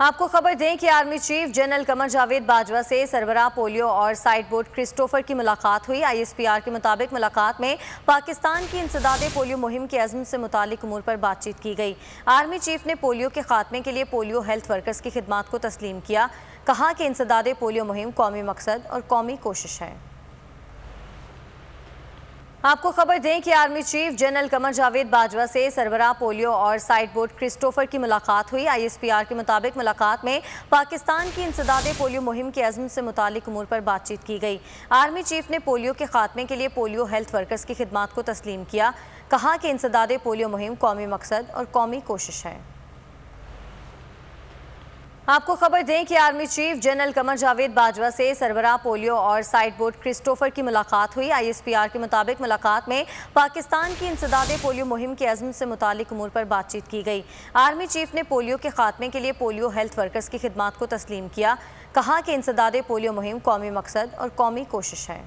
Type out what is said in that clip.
आपको खबर दें कि army chief general Qamar Javed Bajwa से सरबराह पोलियो और साइड बोर्ड क्रिस्टोफर की मुलाकात हुई। ISPR के मुताबिक मुलाकात में पाकिस्तान की इंसदादे पोलियो मुहिम के अज़्म से मुतालिक उमूर पर बातचीत की गई। आर्मी चीफ ने पोलियो के खात्मे के लिए पोलियो हेल्थ वर्कर्स की खिदमात को तस्लीम किया। कहा कि इंसदादे पोलियो मुहिम कौमी मकसद और कौमी कोशिश है। आपको खबर दें कि army chief general Qamar Javed Bajwa से सरबराह पोलियो और साइड बोर्ड क्रिस्टोफर की मुलाकात हुई। ISPR के मुताबिक मुलाकात में पाकिस्तान की इंसदादे पोलियो मुहिम के अज़्म से मुतालिक उमूर पर बातचीत की गई। आर्मी चीफ ने पोलियो के खात्मे के लिए पोलियो हेल्थ वर्कर्स की खिदमात को तस्लीम किया। कहा कि इंसदादे पोलियो मुहिम कौमी मकसद और कौमी कोशिश है। आपको खबर दें कि army chief general Qamar Javed Bajwa से सरबराह पोलियो और साइड बोर्ड क्रिस्टोफर की मुलाकात हुई। ISPR के मुताबिक मुलाकात में पाकिस्तान की इंसदादे पोलियो मुहिम के अज़्म से मुतालिक उमूर पर बातचीत की गई। आर्मी चीफ ने पोलियो के खात्मे के लिए पोलियो हेल्थ वर्कर्स की खिदमात को तस्लीम किया। कहा कि इंसदादे पोलियो मुहिम कौमी मकसद और कौमी कोशिश है।